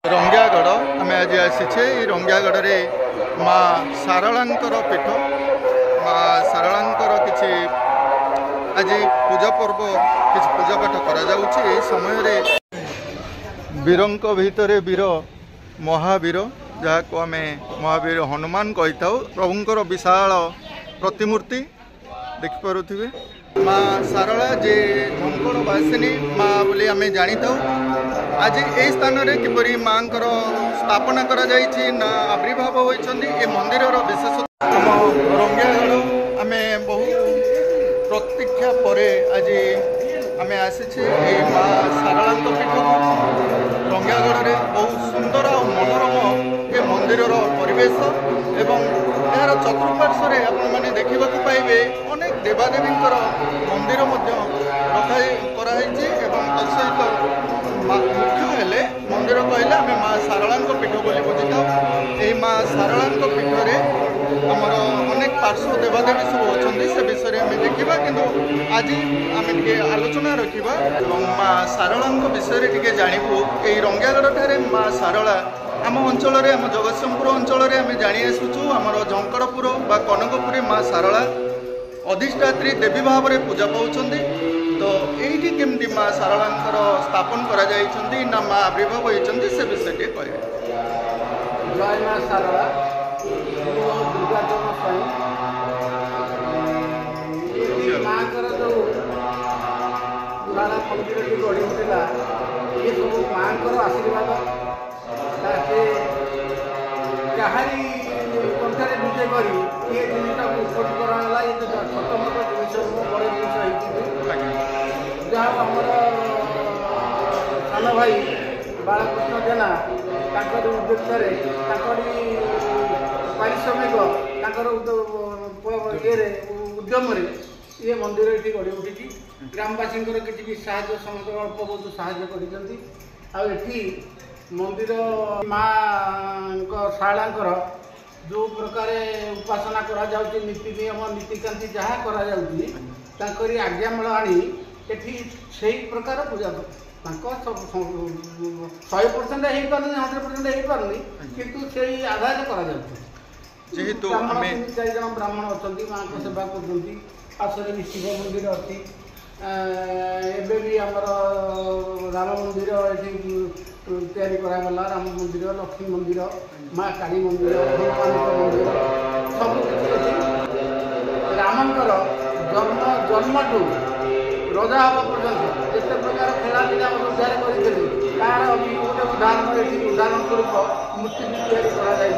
रंगियागढ़ आम आज आसीचे रंगियागढ़ रे माँ सारलांकर पीठ माँ सारलांकर किसी आज पूजा पर्व किसी पूजा पाठ करा समय रे वीरंक भितर वीर महावीर जहाँ को आम महावीर हनुमान कही था प्रभुंकर विशाल प्रतिमूर्ति देखिपे माँ सारला जे झंकड़वासिनी माँ बोली आम जानी था आज यही स्थान में किपरि माँ स्थापना करा जायछि ना आविर्भाव होइछन्ति ए मंदिर विशेषता आम रंगियागढ़ आम बहु प्रतीक्षा परे आज आम आसीछे ए माँ सारला पीठ रंगियागढ़ में बहुत सुंदर और मनोरम ए मंदिर परिवेश एवं यार चतुर्पार्श्व आपने देखा पाइबे अनेक देवादेवी मंदिर रखाई तत्सहित मुख्य हेले मंदिर कहले आम माँ सारला पीठ बोली बुझी था यही माँ सारला पीठरे आमर अनेक पार्श्व देवादेवी सब अच्छा से विषय आम देखा किंतु आज आम टे आलोचना रखा माँ सारला विषय टे जानू यही रंगियागढ़ ठारे माँ सारला आम अंचल आम जगतसिंहपुर अंचल आम जानी आसुचु आमर झंकड़पुर बा कनकपुरी माँ सारला अधिष्ठात्री देवी भाव में पूजा पाँच तो ये केमती माँ सारला स्थापन करा जाइछन्ति ना माँ आविर्भाव होइछन्ति से विषय टे कहे। जय माँ सारला दुर्गातम स्वयं माँ जो पुराना मंदिर टी गढ़ी उठा ये सब माँ आशीर्वाद कहानी कंठारे विजय करी ये जिनटा उत्पत्ति कराला ये तो छोट मोट जिन बड़ जिन जहाँ आमर सान भाई बालकृष्ण जेना उद्योगरे पारिश्रमिक ये उद्यम ये मंदिर ये गढ़ी उठी ग्रामवासी किसी साहय समस्त अल्प बहुत साहय कर मंदिर माँ शालांकर जो प्रकार उपासना करा जाउची नीति नियम नीतिकांति जहाँ करा जाउची तांकरी आज्ञामाल आनी एठी सेही प्रकार पूजा 100% हेई पारनी 100% हेई पारनी किंतु सेही आधार करा जाउची जेहेतु हमें 4 जन ब्राह्मण अछंती माँ को सेवा करछंती पासरे भी शिव मंदिर अछि एबे भी हमर राम मंदिर एठी तैयारी करागला राम मंदिर लक्ष्मी मंदिर माँ काली मंदिर हनुमान मंदिर सब किसी रामंकर जन्म टू रजा हवा पर्यंत जिते प्रकार खेला पिला उद्धार करते तार भी गोटे उदाहरण स्वरूप मूर्ति भी तैयारी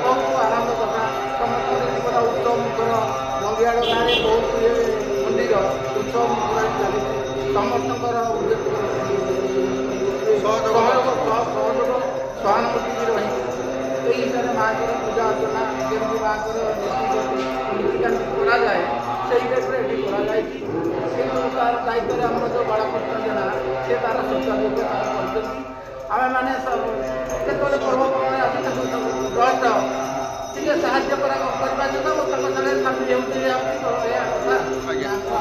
बहुत आनंद कथा समस्त उत्सव मुखर रंगियागढ़ गाँव में बहुत मंदिर उत्सव मुखर चली समस्त सहयोग सहानुभूति रही हिसाब से माँ पूजा अर्चना केमती माँ नीतिकांति कराए से टाइप कराई तार दायित्व आम जो बालकृष्ण जेना से तार सुचारू आम मैंने केत पर्वपर्वाणी आस जस्ट टे साहय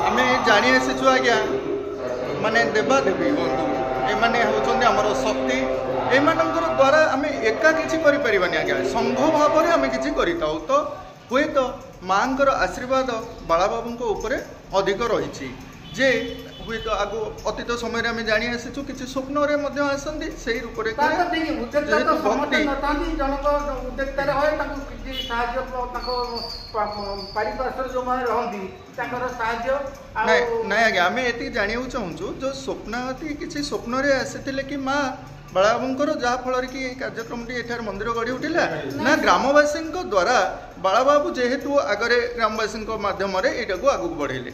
आम जानी आसीचु आज्ञा माने देवादेवी बंधु एमाने होचंदी हमर शक्ति एमानंकर द्वारा आम एका किछि करि परिबानी आज्ञा संघ भाव में आम किछि करिताउ तो हुए तो माँकर आशीर्वाद बालाबाबू उपरे अधिक रही जे हुए तो आगो अतीत समय आम जानी आसीचु किछि स्वप्न रे मध्य आसंती सेही रूप रे नहीं आज्ञा आम ये जाना चाहूँ जो स्वप्नावती किसी स्वप्न रे आसी कि माँ बालाबाबूर जहाँ फल कि कार्यक्रम एठार मंदिर गढ़ी उठिला ना ग्रामवासी द्वारा बालाबाबू जेहेतु आगरे ग्रामवासी मध्यम यहाँ को आगू बढ़ेले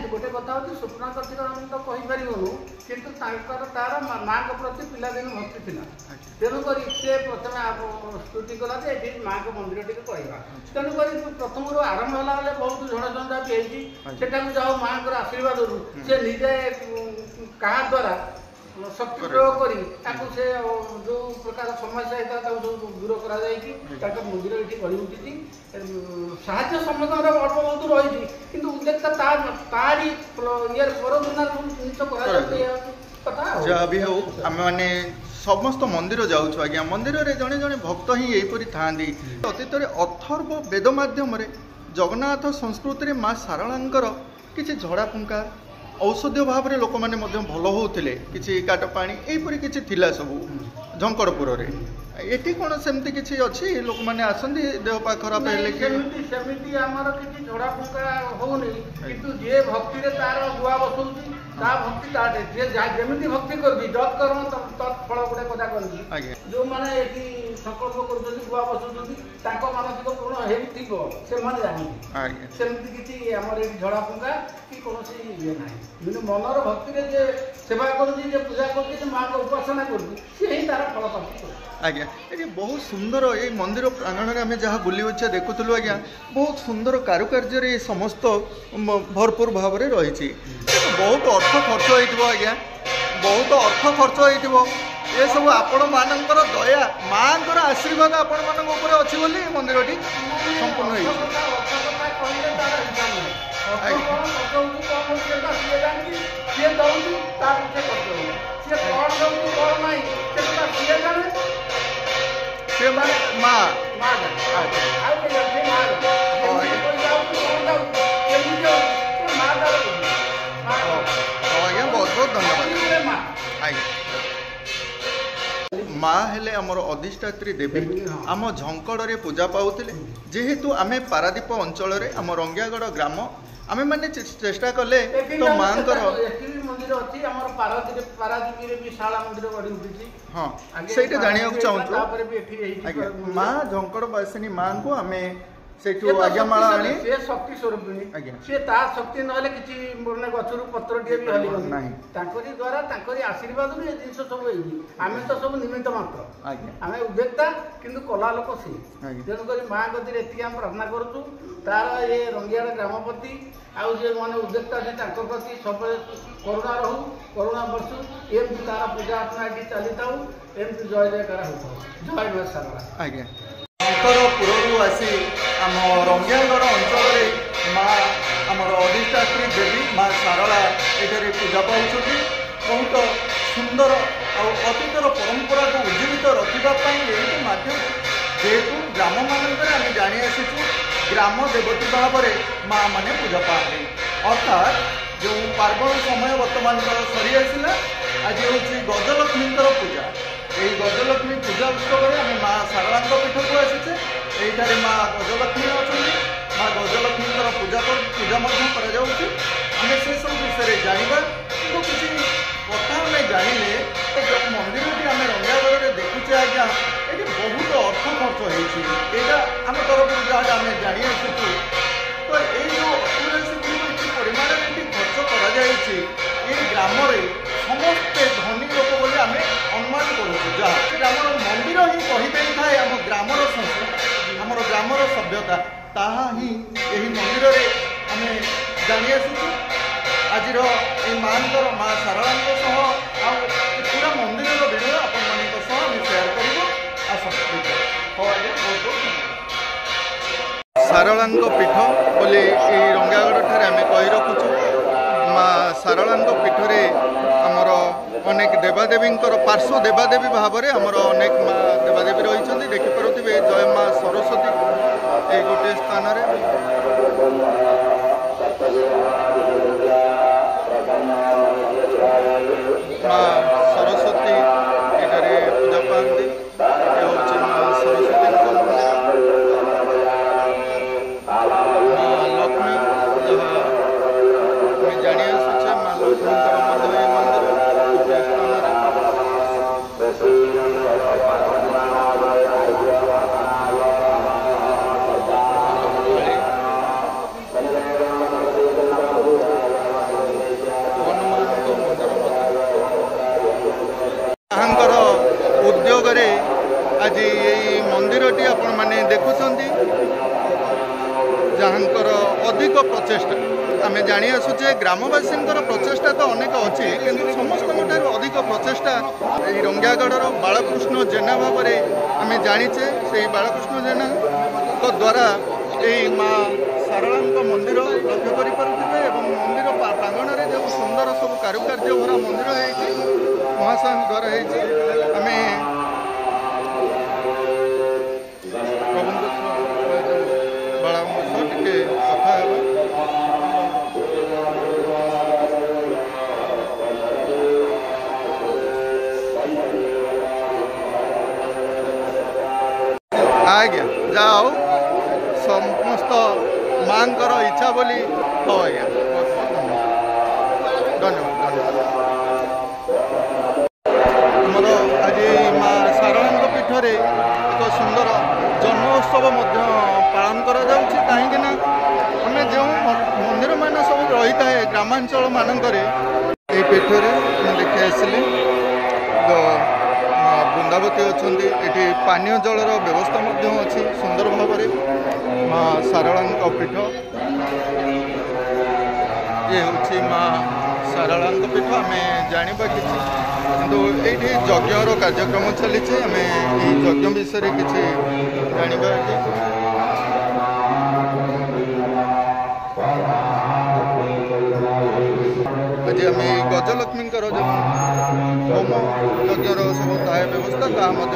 गोटे कथा स्वप्न तो कहीपरूँ कितु तार माँ प्रति पिलादिन भक्ति था तेणुक से प्रथम स्तुति कला ये माँ को मंदिर टी कह तेणुक प्रथम आरंभ है बहुत झड़झंझा भी होता जाओ माँ को आशीर्वाद से निजे क्या द्वारा शक्ति प्रयोग कर जो प्रकार समस्या होता है दूर कर मंदिर ये गढ़ी उठी साहय समस्त अल्प बहुत रही कि उद्देश्य तारी ये पर जिन कथा जहाँ भी हो आम मैंने समस्त मंदिर जाऊँ आज्ञा मंदिर में जड़े जड़े भक्त ही यहीपरी था अतीत अथर्व वेद मध्यम जगन्नाथ संस्कृति माँ सारलांकर किसी झड़ा फुंका औषधीय भाव में लोक मैंने भल होते किसी काट पानी यहीपरी किसी थिला सब झंकड़पुर में ये कौन सेमती किसी अच्छी लोक मैंने आसती देह पा खराब है सेमती आमर किसी झड़ा फुंका होनी किंतु जे भक्ति तार गुआ बसौती ता भक्ति ताटे जे जेमिति भक्ति करबी जत कर्म तत्फल गोटे कथा करबी जो माने एठी संकल्प करछथि गुआ बसौछथि ताको मानसिक पूर्ण हेथिबो से माने जानि सेमति किछि हमर एठी झड़ा फुंका कि कोनोसी ये नाही बिनु मनर भक्ति रे जे सेवा करछि जे पूजा करछि जे मां को उपासना करछि से ही तार फल पाछि आज्ञा ये बहुत सुंदर ये मंदिर प्रांगण में आम जहाँ बुली इच्छा देखुलु आज्ञा बहुत सुंदर कारुकार्य समस्त भरपूर भाव में रही बहुत अर्थ खर्च हो आज्ञा बहुत अर्थ खर्च हो ये सब आपण मानकर दया माँ आशीर्वाद आपण मान अच्छी बोली मंदिर टी संपूर्ण माँ हेले आमर अधिष्ठात्री देवी आम झंकड़े पूजा पाऊले जेहेतु आमे पारादीप अंचल आम रंगियागढ़ ग्राम आमे माने चेष्टा कले तो माँ मंदिर अच्छी पारादीप भी शाला मंदिर गढ़ी उठी हाँ से जाना चाहूँ माँ झंकड़वासिनी माँ को आमे आज्ञामाला आनी शक्ति स्वरूपिणी सी ता शक्ति ना कि गचर पत्र टे भी हल द्वारा आशीर्वाद ये जिन सब आम तो सब निमित्त मात्र आम उद्योक्ता किंतु कला लोक सी तेणुक माँ गति एति आम प्रार्थना करूँ तार ये रंगियाड़ ग्रामपति आउ जे मैंने उद्योक्ता अच्छे प्रति सब करुणा रहू करुणा बसु एमती तार पूजा अर्चना ये चली था एमती जय जयकार हो जय मां सारला आज्ञा शंकरपुर आसी आम रंगियागढ़ अंचल माँ आमर अधिष्ठात्री देवी माँ सारला ये पूजा पाँच बहुत सुंदर अतीतर परंपरा को उज्जीवित रखापी माध्यम जेहेतु ग्राम मानक आम जानी आसीचु ग्राम देवती भाव में माँ मैंने पूजा पाते अर्थात जो पार्वण समय बर्तमान सरी आसला आज हूँ गजलक्ष्मी पूजा यही गजलक्ष्मी पूजा उत्सव में आम माँ सारला पीठ को आसीचे यही माँ गजलक्ष्मी अच्छा माँ गजलक्ष्मी पूजा आम से सब विषय जाना तो किसी कथा आम जाने जो मंदिर टी आम रंगियागढ़ में देखुचे आज्ञा ये बहुत अर्थ खर्च होगा आम तरफ जहाँ आम जानी आसुचु तो ये अपुराशी परिमाण में खर्च कर ग्राम समस्ते धनी लोक बोली आम अनुमान करूँ जहाँ ग्रामर मंदिर ही कहीदे थाए आम ग्रामर संस्कृति आम ग्रामर सभ्यता ताहा ही यही मंदिर में आम जानी आसुचु आज माँ माँ सारला पूरा मंदिर भिडियो आपण शेयर कर सारला पीठ बोली रंगियागढ़ ठारे आम कही रखुचु माँ सारला पीठ आमर अनेक देवादेवी पार्श्व देवादेवी भाव में आमर अनेक माँ देवादेवी रही देखिपे जय माँ सरस्वती ये गोटे स्थान माँ सरस्वती ये पूजा पाती ये हूँ माँ सरस्वती माँ लक्ष्मी जहाँ जानी आसुचे माँ लक्ष्मी मंदिर उद्योग आज ये मंदिरटी आपण माने देखुंती जहाँकर अधिक प्रचेषा आम जानी आसुचे ग्रामवासी प्रचेषा तो अनेक अच्छी कि समस्त अधिक प्रचेषा रंगियागढ़ बालकृष्ण जेना भाव में आम जाचे से बालकृष्ण जेना द्वारा यही माँ सारला मंदिर लक्ष्य करें मंदिर प्रांगण में जो सुंदर सब कारुकार्य भरा मंदिर है महाशय द्वारा आम आज्ञा जाओ समस्त माँ इच्छा बोली हो आज्ञा धन्यवाद आमर आज माँ सारला पीठर एक सुंदर जन्मोत्सव पालन करा कहीं आम जो मंदिर मान सब रही है ग्रामांचल मानक पीठर देखी आसली तो बृंदावती अच्छा ये पानीय जलर व्यवस्था अच्छी सुंदर भाव में माँ सारला पीठ ये हूँ माँ सारला पीठ आम जाना किसी किंतु ये यज्ञर कार्यक्रम चली आम यज्ञ विषय किसी जाना आज आम गजलक्ष्मी जो होम यज्ञर सब व्यवस्था ताकि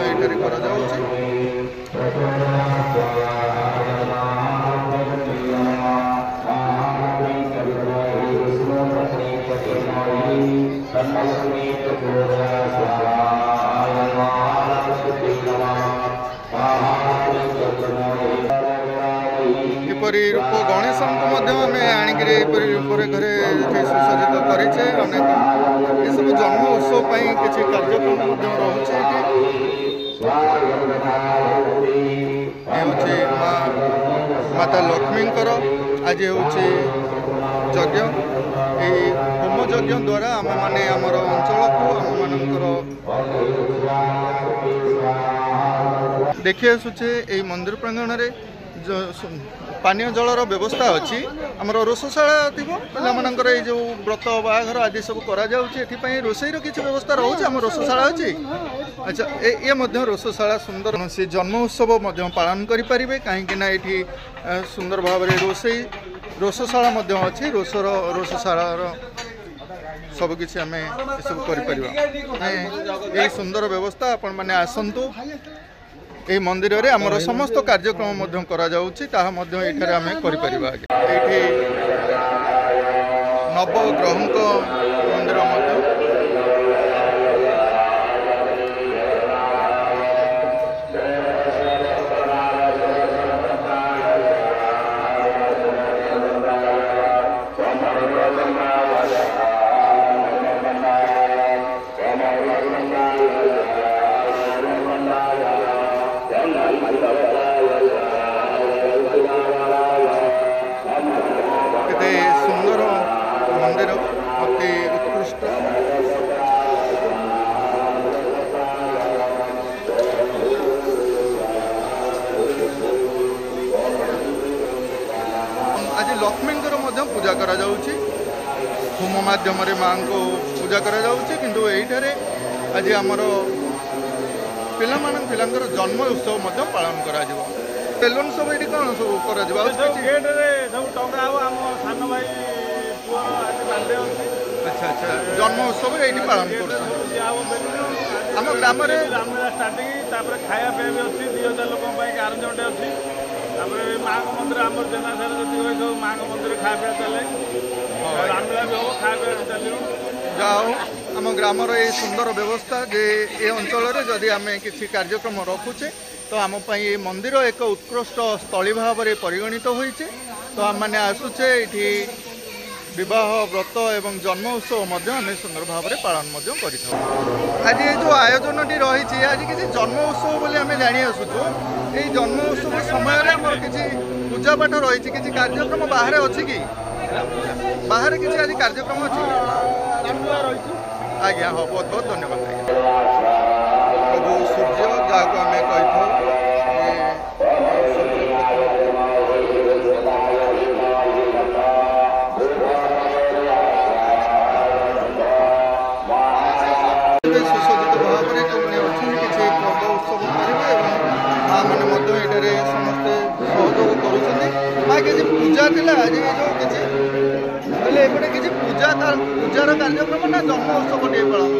एपरी रूप गणेश आम आणिक रूप घरे सुसज्जित करे अनेक ये सब जन्म उत्सव किसी कार्यक्रम रोचे ये माँ माता लक्ष्मींकर आज हूँ यज्ञ होम यज्ञ द्वारा आम मैंने आमर अंचल को आम मान देखी आसुचे यही मंदिर प्रांगण में जो पानीय जलर व्यवस्था अच्छी आमर रोषशाला थी पाकर ये जो व्रत बाहाघर आदि सब करा रोषेर किसी व्यवस्था रोचे आम रोषशाला अच्छी अच्छा ये रोषशाला सुंदर से जन्म उत्सव पालन करें कहीं सुंदर भाव में रोषशाला अच्छी रोषशालार सबकि आम सब कर सुंदर व्यवस्था आपण मैंने आसतु यही मंदिर रे आमर समस्त कार्यक्रम आम कर नवग्रह मंदिर सुंदर मंदिर अति उत्कृष्ट आज लक्ष्मी पूजा करा होम माध्यम माँ को पूजा करा किंतु यहीठारे आज आमर पिलांकर जन्म उत्सव पालन करा बेलून सब ये कौन सब अच्छा अच्छा जन्म उत्सव ये पालन कर ग्राम स्टार्टिंग खाया पे भी अच्छी 2000 लोक अरेंजमेंट अच्छी माँ मंदिर आम जेना सब माँ मंदिर खाया चले रामलीला भी हम खाया चलो जाओ आम ग्रामर ये सुंदर व्यवस्था जे ये अंचल जदि आम किसी कार्यक्रम रखुचे तो आम ये मंदिर एक उत्कृष्ट स्थली भाव में परिगणित होइचे तो आम मैंने आसुचे ये विवाह व्रत एवं जन्म उत्सव आम सुंदर भाव में पालन कर आज ये जो आयोजन रही आज किसी जन्म उत्सव बोली आम जानी आसुचु ये जन्म उत्सव समय किसी पूजा पाठ रही किसी कार्यक्रम बाहर अच्छी कि बाहर किसी आज कार्यक्रम अच्छी आज्ञा हाँ बहुत बहुत धन्यवाद प्रभु सूर्य जहाँ आम कही सुसज्जित भाव में अच्छी किसी पर्व उत्सव करेंगे माँ मैंने समस्ते सहयोग कर माँ किसी पूजा थी आज जो किसी एपटे किसी पूजा पूजार कार्यक्रम ना जन्म उत्सव पालन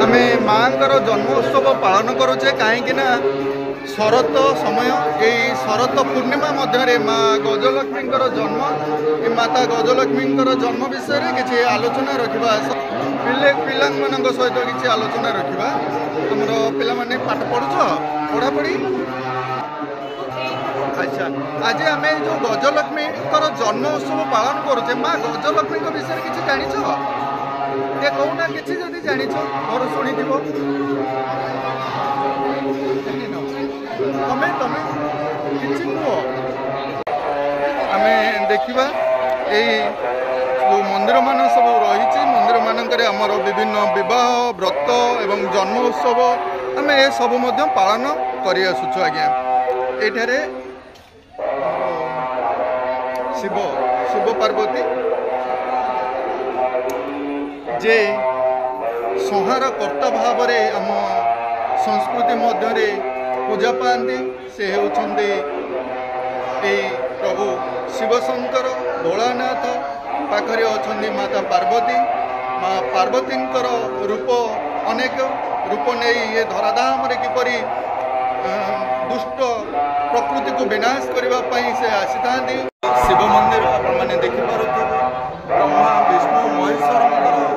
आम माँ जन्म उत्सव पालन करुचे कहीं शरत समय यही शरत पूर्णिमा मध्य माँ गजलक्ष्मी जन्म ये माता गजलक्ष्मी जन्म विषय किसी आलोचना रखा पिला सहित किसी आलोचना रखा तुम पाठ पढ़ुच पढ़ापढ़ी आज आम जो गजलक्ष्मी जन्म उत्सव पालन करुचे माँ गजलक्ष्मी विषय किसी जानिछ ये कहूना किसी जदि जानिछ मोर शुणी तमें तमें किसी कह आम देखा जो मंदिर मान सब रही मंदिर मानक आमर विभिन्न विवाह व्रत एवं जन्म उत्सव आम ए सब पालन कर आसुचु आज्ञा ये शिव शिव पार्वती जे संहार कर्ता भाव आम संस्कृति मध्य पूजा पाती से होउछन्ते प्रभु शिवशंकर भोलानाथ पाखरे अछन्ती माता पार्वती माँ पार्वती रूप अनेक रूप नहीं ये धराधाम किपरि दुष्ट प्रकृति को विनाश करने से आसी था शिव मंदिर आपने देखिपे ब्रह्मा विष्णु महेश्वर